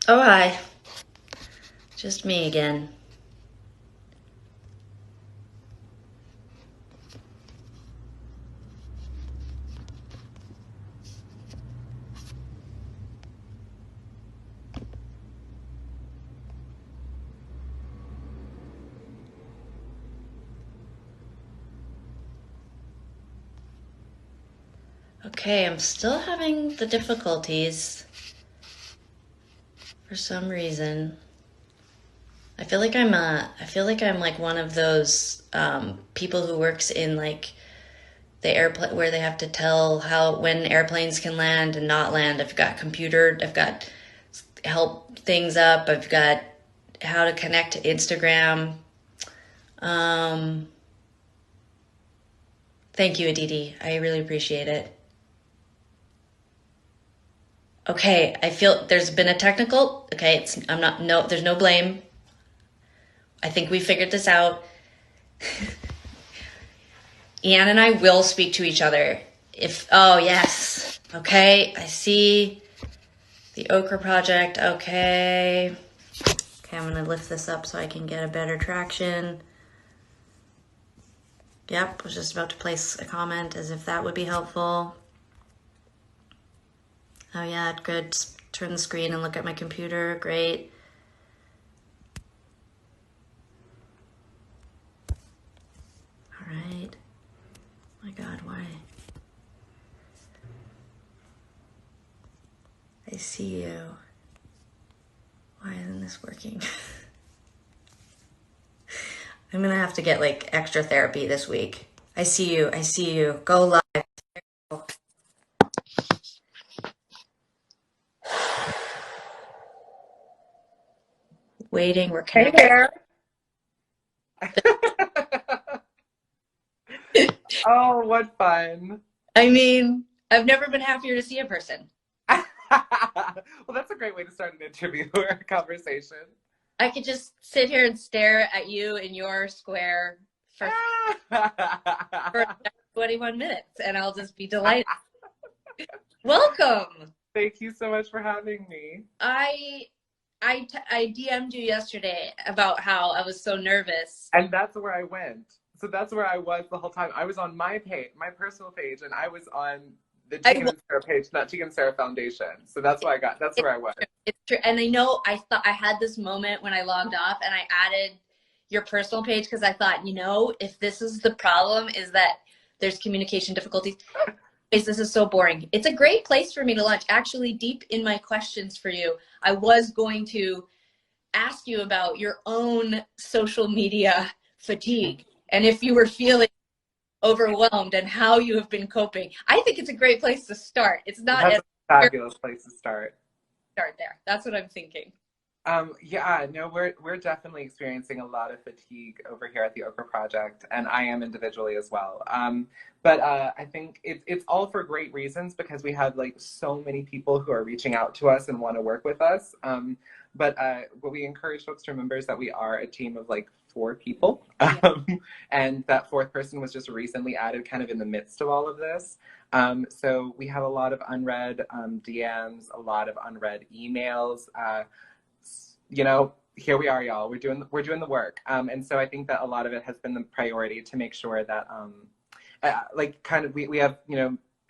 Oh, hi. Just me again. Okay, I'm still having the difficulties for some reason. I feel like I'm like one of those people who works in like the airplane where they have to tell how when airplanes can land and not land. I've got help things up. I've got how to connect to Instagram. Um, Thank you, Aditi. I really appreciate it. Okay, I feel there's been a technical. Okay, I'm not, no, there's no blame. I think we figured this out. Ian and I will speak to each other. Oh, yes. Okay, I see the Okra Project. Okay. Okay, I'm going to lift this up so I can get a better traction. Yep, was just about to place a comment as if that would be helpful. Oh, yeah, good. Turn the screen and look at my computer. Great. All right. My God, why? I see you. Why isn't this working? I'm gonna have to get like extra therapy this week. I see you. I see you. Go live. Waiting. We're Hey connected. there. Oh, what fun. I mean, I've never been happier to see a person. Well, that's a great way to start an interview or a conversation. I could just sit here and stare at you in your square for 21 minutes and I'll just be delighted. Welcome. Thank you so much for having me. I I DM'd you yesterday about how I was so nervous. And that's where I went. So that's where I was the whole time. I was on my page, my personal page, and I was on the I Tegan and Sara page, not Tegan and Sara Foundation. So that's It's where I was. true. It's true. And I know I thought I had this moment when I logged off and I added your personal page because I thought, if this is the problem, is that there's communication difficulties. This is so boring. It's a great place for me to launch. Actually, deep in my questions for you, I was going to ask you about your own social media fatigue and if you were feeling overwhelmed and how you have been coping. I think it's a great place to start. It's not That's as a fabulous place to start. start there. That's what I'm thinking. Yeah, no, we're definitely experiencing a lot of fatigue over here at the Okra Project, and I am individually as well. But I think it's all for great reasons because we have like so many people who are reaching out to us and want to work with us. But what we encourage folks to remember is that we are a team of like four people, Yeah. and that fourth person was just recently added, kind of in the midst of all of this. So we have a lot of unread DMs, a lot of unread emails. Here we are, y'all. We're doing the work. And so I think that a lot of it has been the priority to make sure that like kind of we have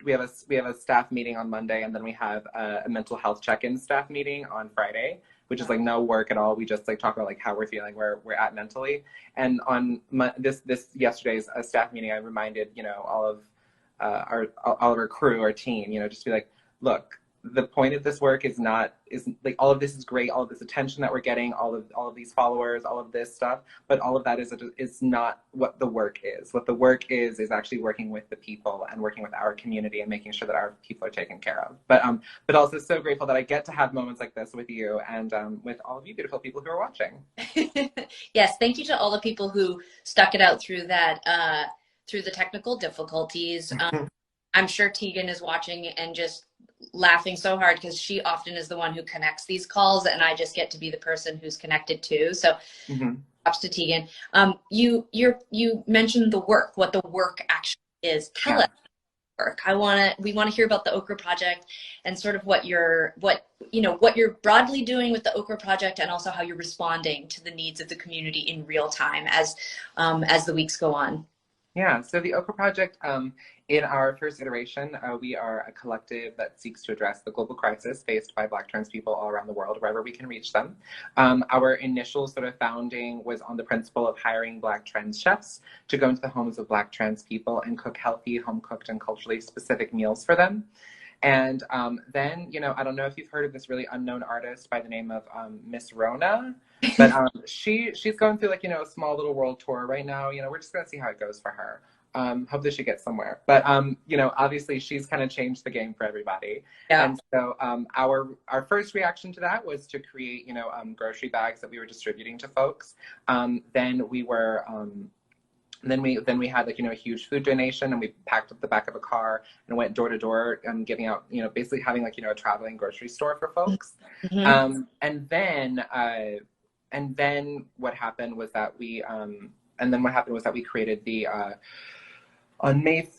we have a staff meeting on Monday, and then we have a mental health check-in staff meeting on Friday, which is like no work at all. We just like talk about like how we're feeling, where we're at mentally. And on this yesterday's staff meeting, I reminded all of our crew, our team, just to be like, look, the point of this work is like all of this is great, all of this attention that we're getting, all of these followers, all of this stuff, but all of that is not what the work is. What the work is actually working with the people and working with our community and making sure that our people are taken care of. But also so grateful that I get to have moments like this with you and with all of you beautiful people who are watching. Yes, thank you to all the people who stuck it out through that through the technical difficulties. I'm sure Tegan is watching and just laughing so hard because she often is the one who connects these calls, and I just get to be the person who's connected too. So Mm-hmm. props to Tegan. You mentioned the work, what the work actually is. Tell Yeah. us. work. We want to hear about the Okra Project and sort of what you're broadly doing with the Okra Project, and also how you're responding to the needs of the community in real time as the weeks go on. Yeah, so the Okra Project, in our first iteration, we are a collective that seeks to address the global crisis faced by Black trans people all around the world, wherever we can reach them. Our initial sort of founding was on the principle of hiring Black trans chefs to go into the homes of Black trans people and cook healthy, home-cooked, and culturally specific meals for them. And then, I don't know if you've heard of this really unknown artist by the name of Miss Rona, but she's going through a small little world tour right now. We're just gonna see how it goes for her. Hope that she gets somewhere. But obviously she's kind of changed the game for everybody. Yeah. And so our first reaction to that was to create grocery bags that we were distributing to folks. Then we had a huge food donation, and we packed up the back of a car and went door to door, giving out basically having a traveling grocery store for folks. Mm-hmm. And then what happened was that we created the on May.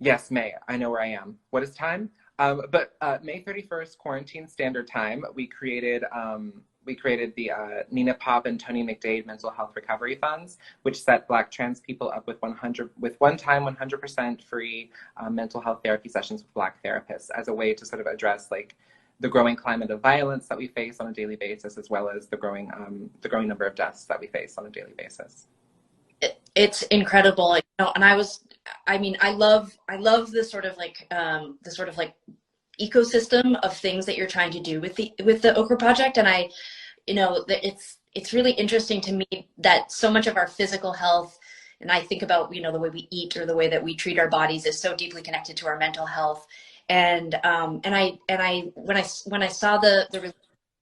Yes, May. I know where I am. What is time? But May 31st, quarantine standard time. We created the Nina Pop and Tony McDade Mental Health Recovery Funds, which set Black trans people up with one-time 100% free mental health therapy sessions with Black therapists, as a way to sort of address the growing climate of violence that we face on a daily basis, as well as the growing number of deaths that we face on a daily basis. It's incredible, and I love this sort of ecosystem of things that you're trying to do with the Okra Project. And it's really interesting to me that so much of our physical health, and I think about the way we eat or the way that we treat our bodies, is so deeply connected to our mental health. And when I saw the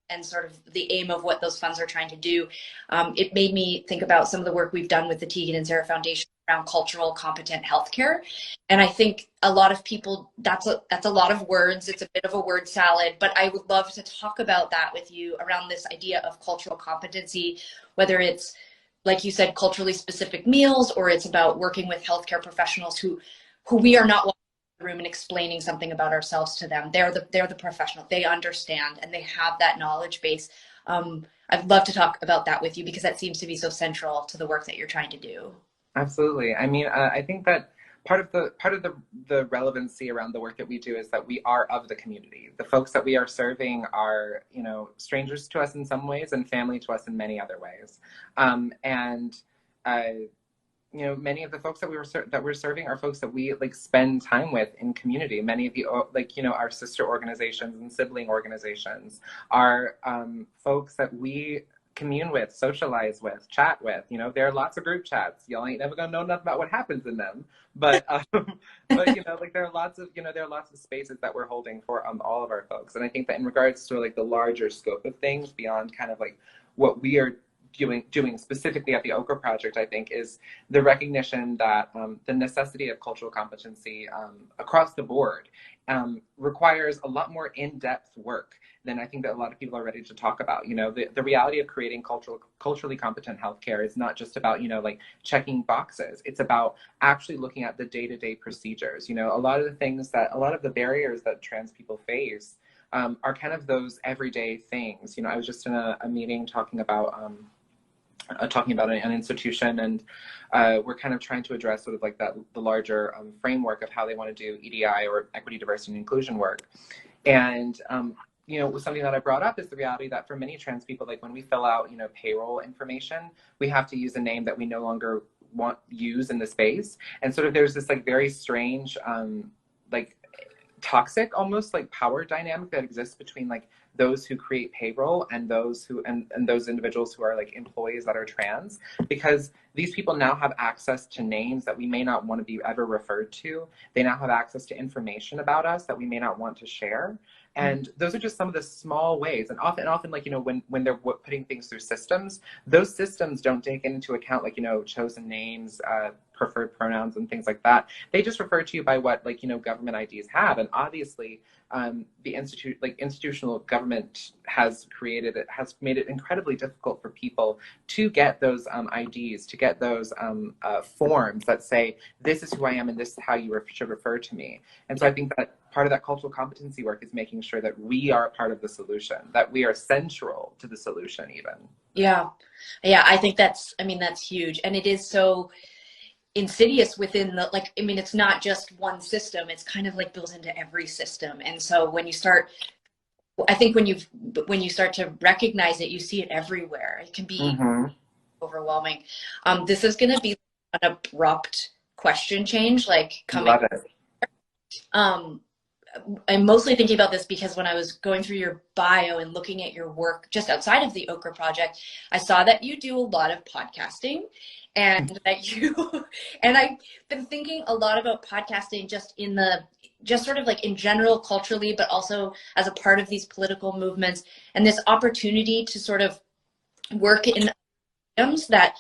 and sort of the aim of what those funds are trying to do, it made me think about some of the work we've done with the Tegan and Sara Foundation around cultural competent healthcare. And I think a lot of people, that's a lot of words. It's a bit of a word salad, but I would love to talk about that with you, around this idea of cultural competency, whether it's, like you said, culturally specific meals, or it's about working with healthcare professionals who we are not walking in the room and explaining something about ourselves to them. They're the professional. They understand, and they have that knowledge base. I'd love to talk about that with you, because that seems to be so central to the work that you're trying to do. Absolutely. I mean, I think that part of the relevancy around the work that we do is that we are of the community. The folks that we are serving are, strangers to us in some ways and family to us in many other ways. Many of the folks that we're serving are folks that we spend time with in community. Many of you, our sister organizations and sibling organizations are folks that we commune with, socialize with, chat with. There are lots of group chats. Y'all ain't never gonna know nothing about what happens in them. But there are lots of spaces that we're holding for all of our folks. And I think that in regards to the larger scope of things, beyond kind of what we are doing specifically at the Okra Project, I think, is the recognition that the necessity of cultural competency across the board requires a lot more in-depth work than I think that a lot of people are ready to talk about. The reality of creating culturally competent healthcare is not just about, checking boxes. It's about actually looking at the day-to-day procedures. A lot of the barriers that trans people face are kind of those everyday things. I was just in a meeting talking about an institution, and we're kind of trying to address sort of the larger framework of how they want to do EDI, or equity, diversity, and inclusion work. And something that I brought up is the reality that for many trans people, when we fill out payroll information, we have to use a name that we no longer use in the space. And sort of there's this very strange toxic, almost power dynamic that exists between those who create payroll and those individuals who are employees that are trans, because these people now have access to names that we may not want to be ever referred to. They now have access to information about us that we may not want to share. And those are just some of the small ways. And often like, when they're putting things through systems, those systems don't take into account like, chosen names, preferred pronouns and things like that. They just refer to you by what like, government IDs have. And obviously the institutional government has made it incredibly difficult for people to get those IDs, to get those forms that say, this is who I am and this is how you should refer to me. And so I think that part of that cultural competency work is making sure that we are a part of the solution, that we are central to the solution even. Yeah. I think that's huge. And it is so insidious within the, like, it's not just one system, it's kind of like built into every system. And so when you start, I think when you start to recognize it, you see it everywhere. It can be overwhelming. This is going to be an abrupt question change, like coming. Love it. I'm mostly thinking about this because when I was going through your bio and looking at your work just outside of the Okra Project, I saw that you do a lot of podcasting, and and I've been thinking a lot about podcasting just sort of like in general culturally, but also as a part of these political movements, and this opportunity to sort of work in items that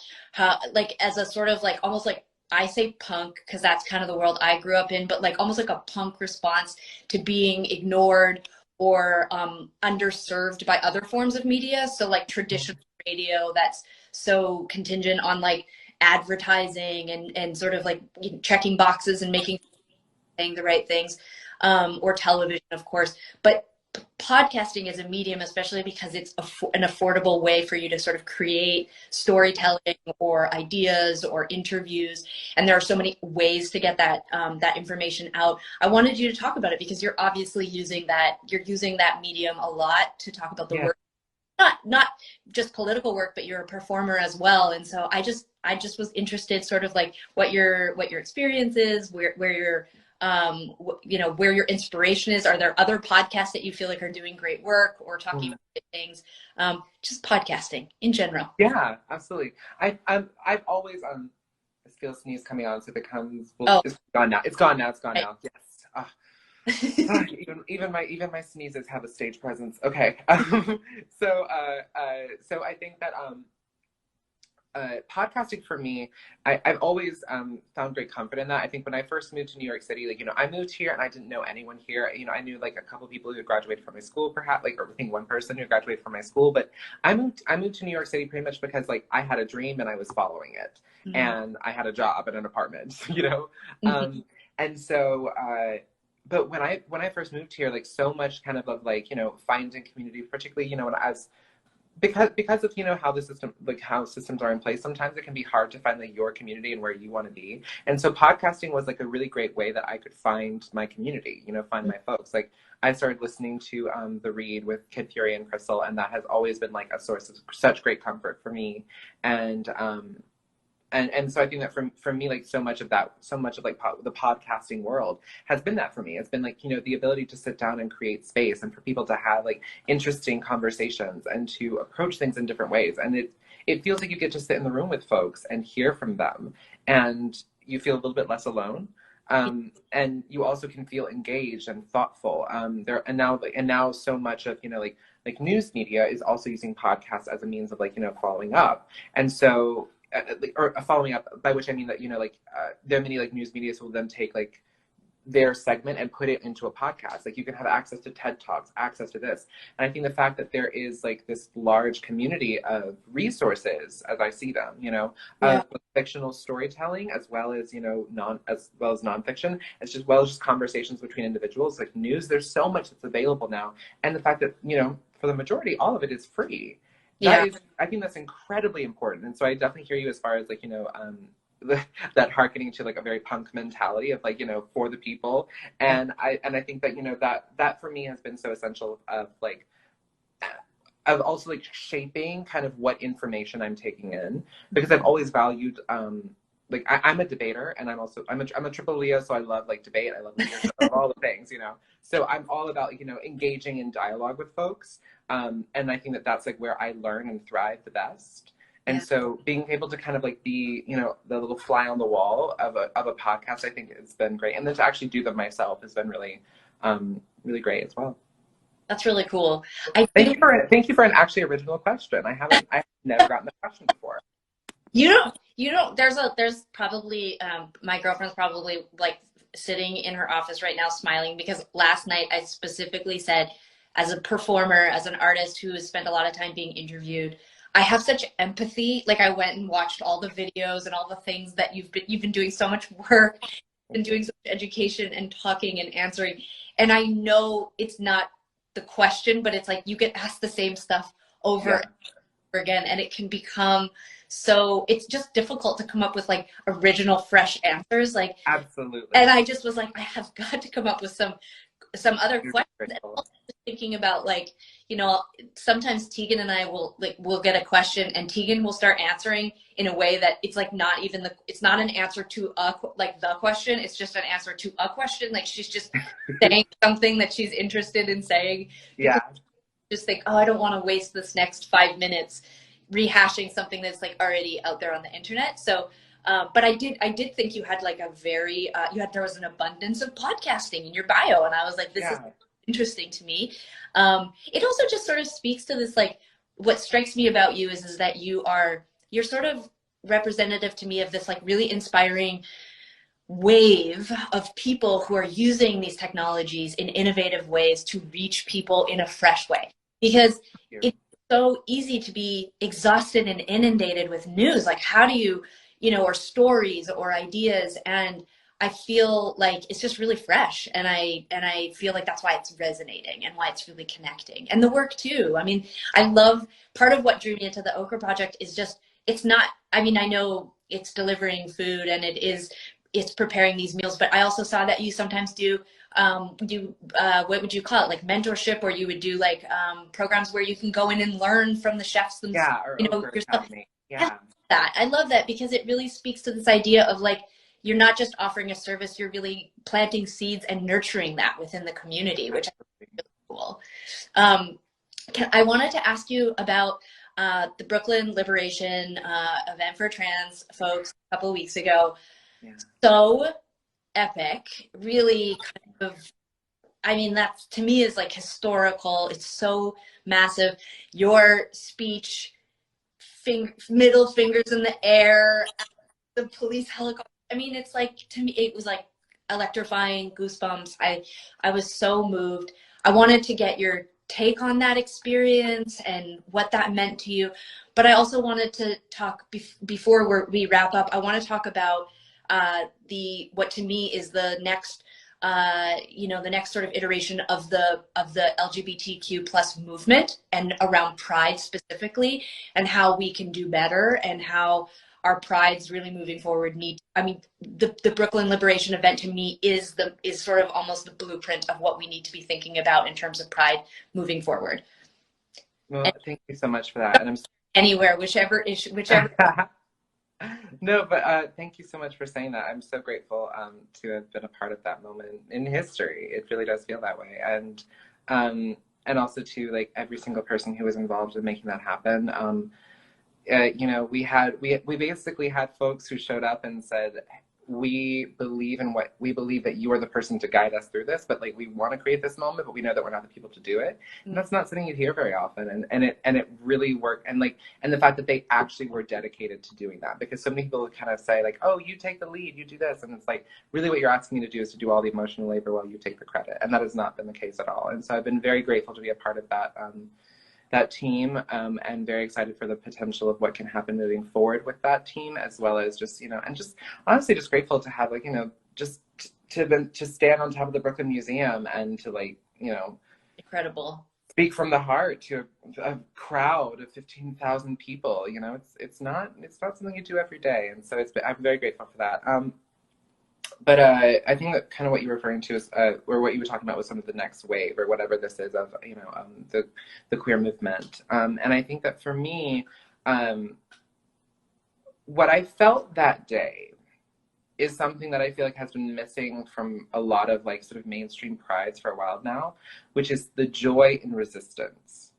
like as a sort of like almost like, I say punk because that's kind of the world I grew up in, but like almost like a punk response to being ignored or underserved by other forms of media. So like traditional radio that's so contingent on like advertising and sort of like checking boxes and saying the right things, or television, of course. But podcasting is a medium, especially because it's an affordable way for you to sort of create storytelling or ideas or interviews. And there are so many ways to get that information out. I wanted you to talk about it because you're obviously using that medium a lot to talk about the work, not just political work, but you're a performer as well. And so I just was interested sort of like what your experience is, where you're where your inspiration is. Are there other podcasts that you feel like are doing great work or talking about things? Just podcasting in general. Yeah, absolutely. I've always I feel a sneeze coming on, so it becomes it's gone now. It's gone now. Yes. Even my sneezes have a stage presence. Okay. So I think that podcasting for me, I've always found great comfort in that. I think when I first moved to New York City, like, I moved here and I didn't know anyone here. I knew like a couple people who had graduated from my school, perhaps, like, or I think one person who graduated from my school. But I moved to New York City pretty much because like I had a dream and I was following it, and I had a job and an apartment, and so. But when I first moved here, like so much kind of like, finding community, particularly, when because of how systems are in place, sometimes it can be hard to find like your community and where you want to be. And so podcasting was like a really great way that I could find my community, find my folks. Like I started listening to The Read with Kid Fury and Crystal, and that has always been like a source of such great comfort for me. And so I think that for me, like so much of like the podcasting world has been that for me. It's been like, the ability to sit down and create space and for people to have like interesting conversations and to approach things in different ways. And it feels like you get to sit in the room with folks and hear from them, and you feel a little bit less alone. And you also can feel engaged and thoughtful. Now so much of, like news media is also using podcasts as a means of like, following up. And so, or following up, by which I mean that, there are many like news media will then take like their segment and put it into a podcast. Like you can have access to TED Talks, access to this. And I think the fact that there is like this large community of resources, as I see them, of fictional storytelling, as well as, nonfiction, as well as just conversations between individuals, like news, there's so much that's available now. And the fact that, for the majority, all of it is free. I think that's incredibly important. And so I definitely hear you as far as like, that hearkening to like a very punk mentality of like, for the people. And I think that, that for me has been so essential of also like shaping kind of what information I'm taking in, because I've always valued, like I'm a debater, and I'm a triple Leo, so I love like debate. I love leadership, I love all the things, So I'm all about engaging in dialogue with folks, and I think that that's like where I learn and thrive the best. And so being able to kind of like be the little fly on the wall of a podcast, I think has been great, and then to actually do them myself has been really really great as well. That's really cool. I Thank do. you for an actually original question. I've never gotten the question before. There's probably, my girlfriend's probably like sitting in her office right now smiling because last night I specifically said, as a performer, as an artist who has spent a lot of time being interviewed, I have such empathy. Like I went and watched all the videos and all the things that you've been doing so much work and doing so much education and talking and answering. And I know it's not the question, but it's like you get asked the same stuff over again, and it can become so, it's just difficult to come up with like original fresh answers, like. Absolutely. And I just was like, I have got to come up with some other questions. And also thinking about, like, you know, sometimes Tegan and I we'll get a question and Tegan will start answering in a way that it's like not even it's not an answer to the question, it's just an answer to a question, like she's just saying something that she's interested in saying. Yeah. Just think, oh, I don't want to waste this next 5 minutes rehashing something that's like already out there on the internet. So, but I did think you had like a very, there was an abundance of podcasting in your bio. And I was like, this is interesting to me. It also just sort of speaks to this, like, what strikes me about you is that you're sort of representative to me of this like really inspiring wave of people who are using these technologies in innovative ways to reach people in a fresh way, because it's so easy to be exhausted and inundated with news, like how do you or stories or ideas, and I feel like it's just really fresh, and I feel like that's why it's resonating and why it's really connecting. And the work too, I mean, I love, part of what drew me into the Okra Project is just, it's not, I mean, I know it's delivering food and it's preparing these meals, but I also saw that you sometimes do what would you call it, like mentorship, or you would do like programs where you can go in and learn from the chefs themselves, or yourself. I love that because it really speaks to this idea of like, you're not just offering a service, you're really planting seeds and nurturing that within the community, which I think is really cool. I wanted to ask you about the Brooklyn Liberation event for trans folks a couple of weeks ago. So epic, really kind of, I mean, that to me is like historical. It's so massive. Your speech, middle fingers in the air, the police helicopter. I mean, it's like, to me, it was like electrifying, goosebumps. I was so moved. I wanted to get your take on that experience and what that meant to you. But I also wanted to talk before we wrap up. I want to talk about what to me is the next, the next sort of iteration of the LGBTQ plus movement, and around Pride specifically, and how we can do better, and how our prides really moving forward the Brooklyn Liberation event to me is sort of almost the blueprint of what we need to be thinking about in terms of Pride moving forward. Well, thank you so much for that. And I'm anywhere, whichever. No, but thank you so much for saying that. I'm so grateful to have been a part of that moment in history. It really does feel that way, and also to like every single person who was involved in making that happen. We basically had folks who showed up and said, we believe that you are the person to guide us through this, but like we want to create this moment, but we know that we're not the people to do it. And that's not something you hear very often. And it really worked. And the fact that they actually were dedicated to doing that, because so many people kind of say like, oh, you take the lead, you do this. And it's like, really what you're asking me to do is to do all the emotional labor while you take the credit. And that has not been the case at all. And so I've been very grateful to be a part of that team, and very excited for the potential of what can happen moving forward with that team, as well as just, and just honestly just grateful to have just to stand on top of the Brooklyn Museum and to incredible, speak from the heart to a crowd of 15,000 people. It's not something you do every day, and so I'm very grateful for that. But I think that kind of what you were referring to is, or what you were talking about was some of the next wave, or whatever this is, of the queer movement. And I think that for me, what I felt that day is something that I feel like has been missing from a lot of sort of mainstream prides for a while now, which is the joy in resistance.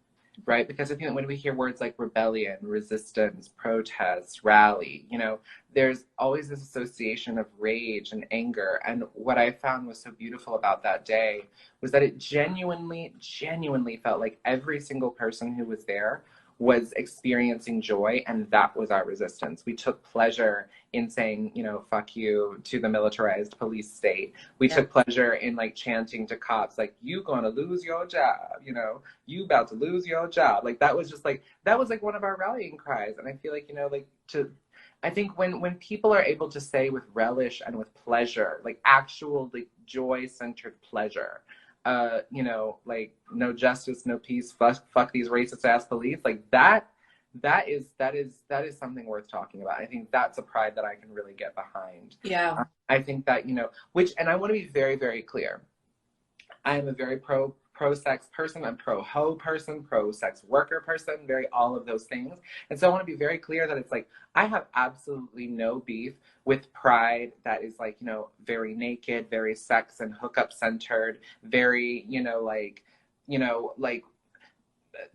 right? Because I think that when we hear words like rebellion, resistance, protest, rally, you know, there's always this association of rage and anger. And what I found was so beautiful about that day was that it genuinely, genuinely felt like every single person who was there was experiencing joy, and that was our resistance. We took pleasure in saying, you know, fuck you to the militarized police state. We took pleasure in like chanting to cops, like, you gonna lose your job, you know, you about to lose your job. Like that was just like, that was like one of our rallying cries. And I feel like, you know, like I think when people are able to say with relish and with pleasure, like actual like joy-centered pleasure, you know, like no justice, no peace, fuck these racist ass police, like that is something worth talking about. I think that's a pride that I can really get behind. Yeah. I think that, you know, and I want to be very, very clear. I am a very pro-sex person. I'm pro-ho person, pro-sex worker person, very all of those things. And so I want to be very clear that it's like, I have absolutely no beef with pride that is like, you know, very naked, very sex and hookup centered, very, you know, like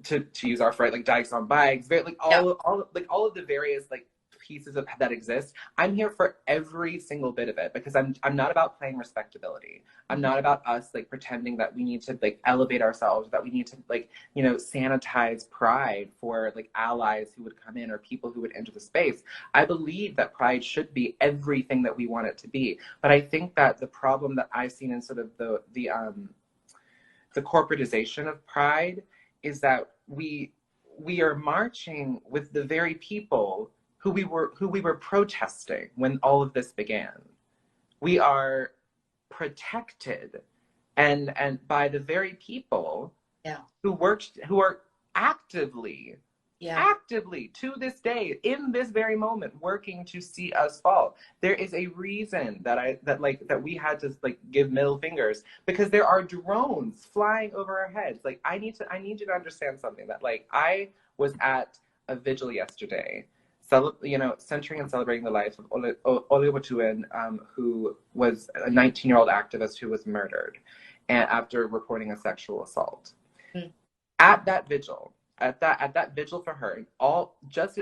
to use our phrase, like dykes on bikes, very like all of the various like pieces of that exist. I'm here for every single bit of it because I'm not about playing respectability. I'm not about us like pretending that we need to like elevate ourselves, that we need to like, you know, sanitize pride for like allies who would come in or people who would enter the space. I believe that pride should be everything that we want it to be. But I think that the problem that I've seen in sort of the corporatization of pride is that we are marching with the very people who we were protesting when all of this began. We are protected and by the very people who are actively to this day, in this very moment, working to see us fall. There is a reason that we had to like give middle fingers, because there are drones flying over our heads. Like I need you to understand something, that like I was at a vigil yesterday, you know, centering and celebrating the life of Quin, who was a 19-year-old activist who was murdered and after reporting a sexual assault. At that vigil, at that vigil for her,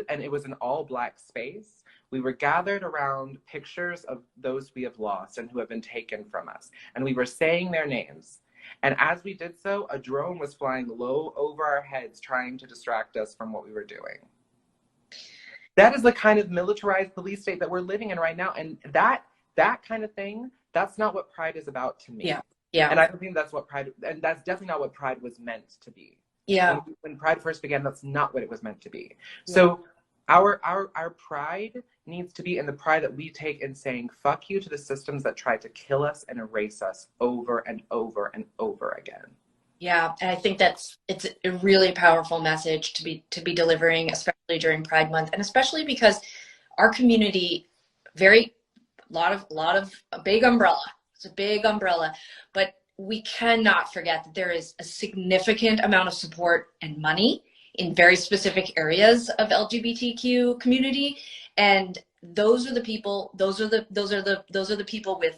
and it was an all-Black space. We were gathered around pictures of those we have lost and who have been taken from us, and we were saying their names. And as we did so, a drone was flying low over our heads, trying to distract us from what we were doing. That is the kind of militarized police state that we're living in right now, and that kind of thing, that's not what pride is about to me. And I don't think that's what pride, and that's definitely not what pride was meant to be. When pride first began, that's not what it was meant to be. So our pride needs to be in the pride that we take in saying fuck you to the systems that try to kill us and erase us over and over and over again. Yeah, and I think it's a really powerful message to be delivering, especially during Pride Month, and especially because our community, a big umbrella. It's a big umbrella, but we cannot forget that there is a significant amount of support and money in very specific areas of LGBTQ community, and those are the people with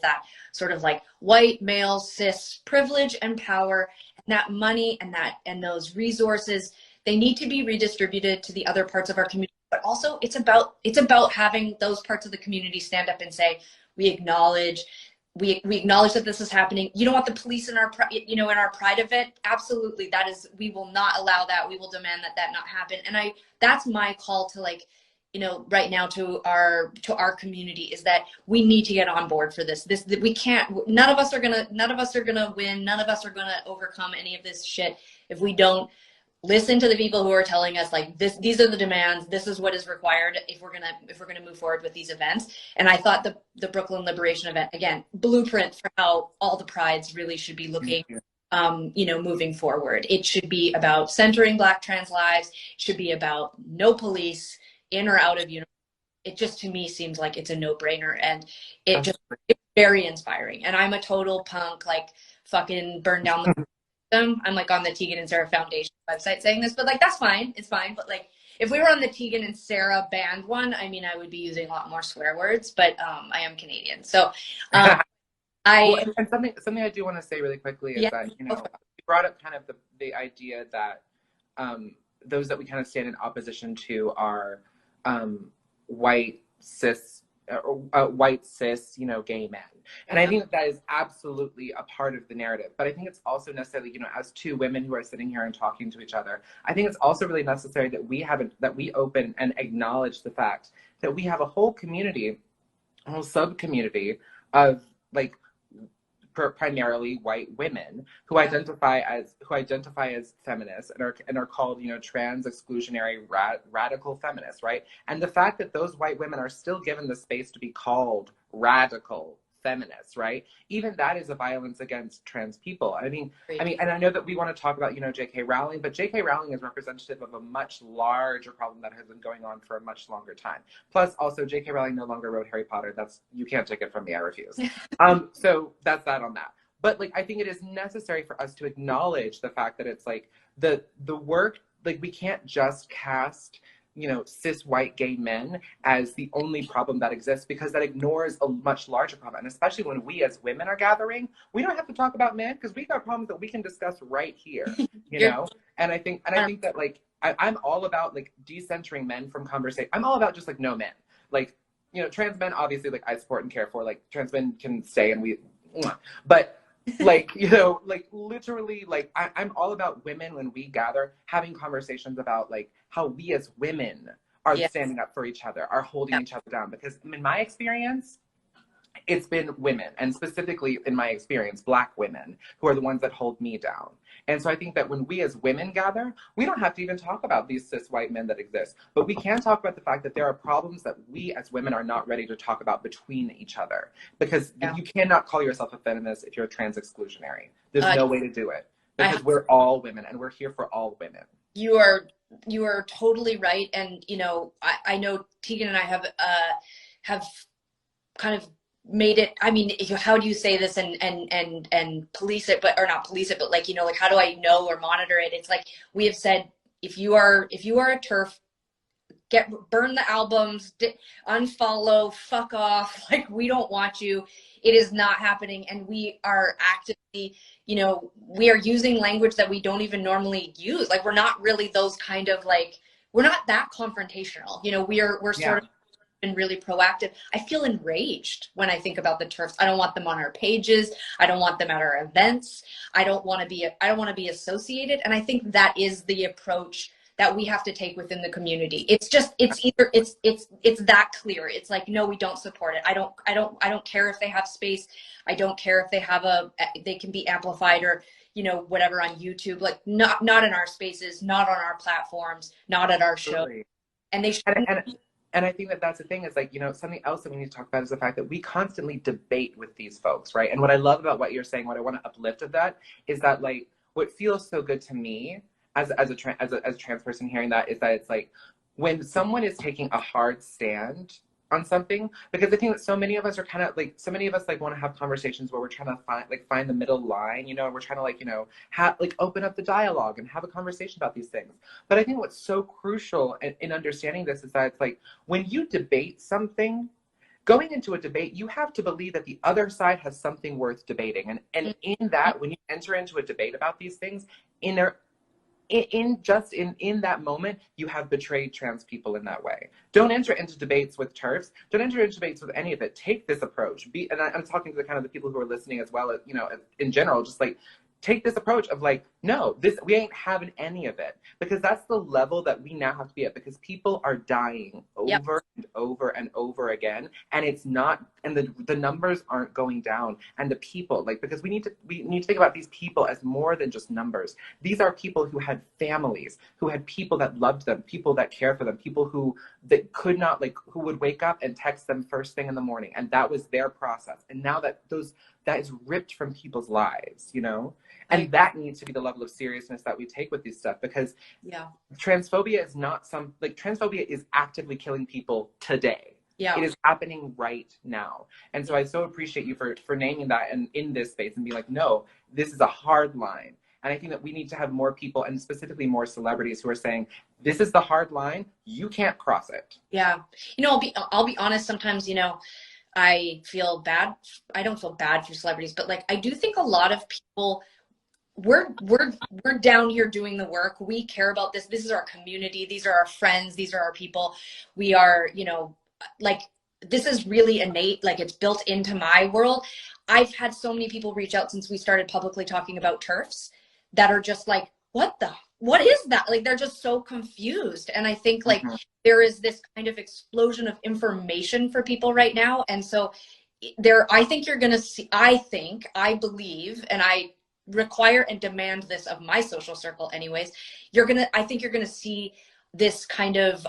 that sort of like white male cis privilege and power, and that money and those resources, they need to be redistributed to the other parts of our community. But also it's about having those parts of the community stand up and say, we acknowledge that this is happening. You don't want the police in our Pride event? Absolutely. We will not allow that. We will demand that not happen. And that's my call to, like, you know, right now to our community, is that we need to get on board for this. We can't, none of us are gonna win. None of us are gonna overcome any of this shit if we don't listen to the people who are telling us, like, these are the demands, this is what is required if we're gonna move forward with these events. And I thought the Brooklyn Liberation event, again, blueprint for how all the prides really should be looking, you know, moving forward. It should be about centering Black trans lives. It should be about no police in or out of uniform. It just, to me, seems like it's a no-brainer, and it's very inspiring. And I'm a total punk, like, fucking burn down the I'm like on the Tegan and Sara Foundation website saying this, but like, that's fine. It's fine. But like, if we were on the Tegan and Sara band one, I mean, I would be using a lot more swear words, but I am Canadian. So and something I do want to say really quickly is that, you know, you brought up kind of the idea that those that we kind of stand in opposition to are white cis white cis, you know, gay men. And I think that is absolutely a part of the narrative. But I think it's also necessarily, you know, as two women who are sitting here and talking to each other, I think it's also really necessary that we open and acknowledge the fact that we have a whole community, a whole sub-community of like primarily white women who identify as feminists and are called, you know, trans exclusionary radical feminists, right? And the fact that those white women are still given the space to be called radical feminists, right? Even that is a violence against trans people. I mean, and I know that we want to talk about, you know, J.K. Rowling, but J.K. Rowling is representative of a much larger problem that has been going on for a much longer time. Plus, also, J.K. Rowling no longer wrote Harry Potter. You can't take it from me. I refuse. So that's that on that. But like, I think it is necessary for us to acknowledge the fact that it's like the work, like we can't just cast, you know, cis white gay men as the only problem that exists, because that ignores a much larger problem. And especially when we as women are gathering, we don't have to talk about men because we got problems that we can discuss right here, you know? And I think that like, I'm all about like decentering men from conversation. I'm all about just like no men. Like, you know, trans men, obviously, like I support and care for, like trans men can stay and but like, you know, like literally, like I'm all about women when we gather having conversations about like how we as women are standing up for each other, are holding each other down. Because in my experience, it's been women, and specifically in my experience, Black women, who are the ones that hold me down. And so I think that when we as women gather, we don't have to even talk about these cis white men that exist, but we can talk about the fact that there are problems that we as women are not ready to talk about between each other. Because you cannot call yourself a feminist if you're trans exclusionary. There's no way to do it, because we're all women and we're here for all women. You are totally right. And, you know, I know Tegan and I have kind of made it, I mean, how do you say this and police it, but, or not police it, but like, you know, like how do I know or monitor it? It's like, we have said, if you are a TERF, burn the albums, unfollow, fuck off. Like, we don't want you. It is not happening. And we are actively, you know, we are using language that we don't even normally use. Like, we're not really those kind of like, we're not that confrontational. You know, we're sort of been really proactive. I feel enraged when I think about the TERFs. I don't want them on our pages. I don't want them at our events. I don't want to be associated. And I think that is the approach that we have to take within the community. It's just, it's that clear. It's like, no, we don't support it. I don't care if they have space. I don't care if they can be amplified or, you know, whatever on YouTube, like not in our spaces, not on our platforms, not at our show. And they should. And I think that that's the thing is like, you know, something else that we need to talk about is the fact that we constantly debate with these folks, right? And what I love about what you're saying, what I want to uplift of that is that like, what feels so good to me as a trans person hearing that is that it's like, when someone is taking a hard stand on something, because I think that so many of us are kind of like, so many of us like want to have conversations where we're trying to find the middle line, you know, and we're trying to like, you know, open up the dialogue and have a conversation about these things. But I think what's so crucial in understanding this is that it's like, when you debate something, going into a debate, you have to believe that the other side has something worth debating. And in that, when you enter into a debate about these things, in that moment, you have betrayed trans people in that way. Don't enter into debates with TERFs. Don't enter into debates with any of it. Take this approach. And I'm talking to the kind of the people who are listening as well as, you know, in general, just like, take this approach of like, no, we ain't having any of it, because that's the level that we now have to be at, because people are dying over and over and over again, and it's not, and the numbers aren't going down, and the people, like, because we need to think about these people as more than just numbers. These are people who had families, who had people that loved them, people that care for them, people that could not, like, who would wake up and text them first thing in the morning, and that was their process. And now that is ripped from people's lives, you know? And that needs to be the level of seriousness that we take with this stuff, because transphobia is not transphobia is actively killing people today. Yeah. It is happening right now. And so I so appreciate you for naming that and in this space and be like, no, this is a hard line. And I think that we need to have more people, and specifically more celebrities, who are saying, this is the hard line, you can't cross it. Yeah. You know, I'll be honest, sometimes, you know, I feel bad. I don't feel bad for celebrities, but like, I do think a lot of people we're down here doing the work. We care about this. This is our community. These are our friends. These are our people. We are, you know, like, this is really innate. Like, it's built into my world. I've had so many people reach out since we started publicly talking about TERFs that are just like, what is that? Like, they're just so confused. And I think like there is this kind of explosion of information for people right now. And so I think you're going to see, I believe, and I require and demand this of my social circle anyways, I think you're going to see this kind of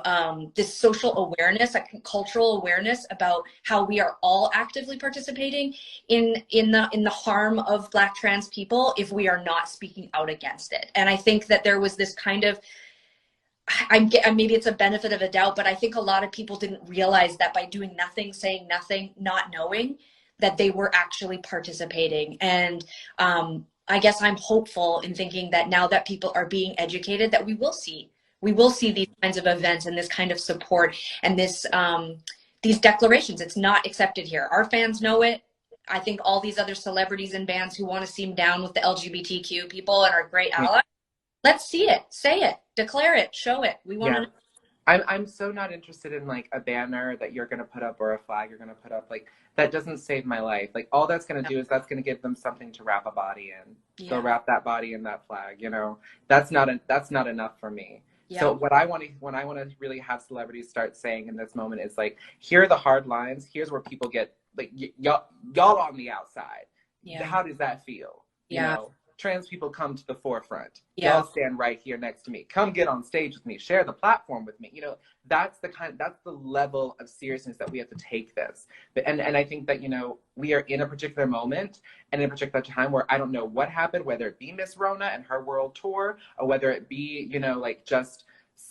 this social awareness, like cultural awareness about how we are all actively participating in the harm of Black trans people if we are not speaking out against it. And I think that there was this kind of, maybe it's a benefit of a doubt, but I think a lot of people didn't realize that by doing nothing, saying nothing, not knowing, that they were actually participating. And I guess I'm hopeful in thinking that now that people are being educated, that we will see these kinds of events and this kind of support and this these declarations. It's not accepted here. Our fans know it. I think all these other celebrities and bands who want to seem down with the LGBTQ people and are great allies, let's see it, say it, declare it, show it. We want to. I'm so not interested in like a banner that you're going to put up or a flag you're going to put up. Like, that doesn't save my life. Like, all that's going to do is that's going to give them something to wrap a body in. Yeah. So wrap that body in that flag, you know, that's not enough for me. Yeah. So what I want to really have celebrities start saying in this moment is like, here are the hard lines. Here's where people get like, y'all on the outside. Yeah. How does that feel? Yeah. You know, trans people come to the forefront. Yeah. Y'all stand right here next to me. Come get on stage with me. Share the platform with me. You know, that's the level of seriousness that we have to take this. And I think that, you know, we are in a particular moment and in a particular time where I don't know what happened, whether it be Miss Rona and her world tour, or whether it be, you know, like just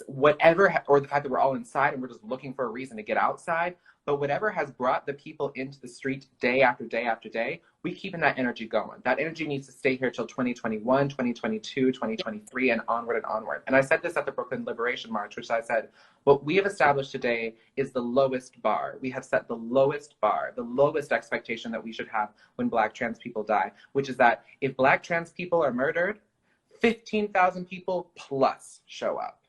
whatever, or the fact that we're all inside and we're just looking for a reason to get outside. But whatever has brought the people into the street day after day after day, we keeping that energy going. That energy needs to stay here till 2021, 2022, 2023, and onward and onward. And I said this at the Brooklyn Liberation March, which I said, what we have established today is the lowest bar. We have set the lowest bar, the lowest expectation that we should have when Black trans people die, which is that if Black trans people are murdered, 15,000 people plus show up.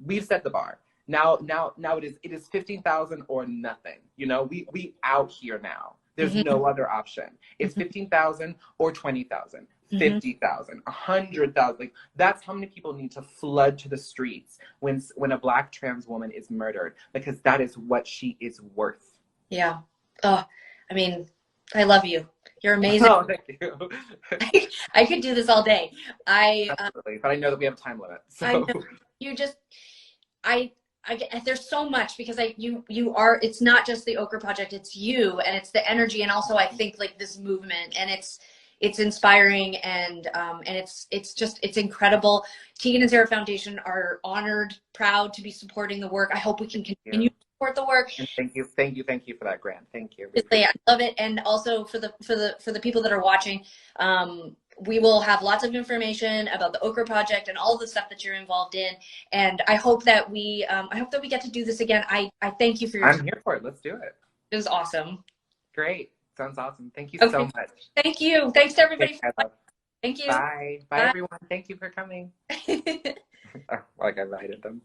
We've set the bar. Now it is 15,000 or nothing. You know, we out here now. There's no other option. It's 15,000 or 20,000, 50,000, 100,000. Like, that's how many people need to flood to the streets when a Black trans woman is murdered, because that is what she is worth. Yeah. Oh, I mean, I love you. You're amazing. Oh, thank you. I could do this all day. Absolutely, but I know that we have a time limit. So. I know. You just, there's so much, because you are, it's not just the Okra Project, it's you, and it's the energy, and also I think like this movement, and it's inspiring, and it's incredible. Tegan and Sara Foundation are honored, proud to be supporting the work. I hope we can continue to support the work. And thank you for that, Grant. Thank you. Really. I love it. And also for the people that are watching, we will have lots of information about the Okra Project and all the stuff that you're involved in. And I hope that we get to do this again. I thank you for your time. I'm here for it. Let's do it. It was awesome. Great. Sounds awesome. Thank you so much. Thank you. Thanks to everybody. Thank you. Bye. Bye, everyone. Thank you for coming. Like I invited them.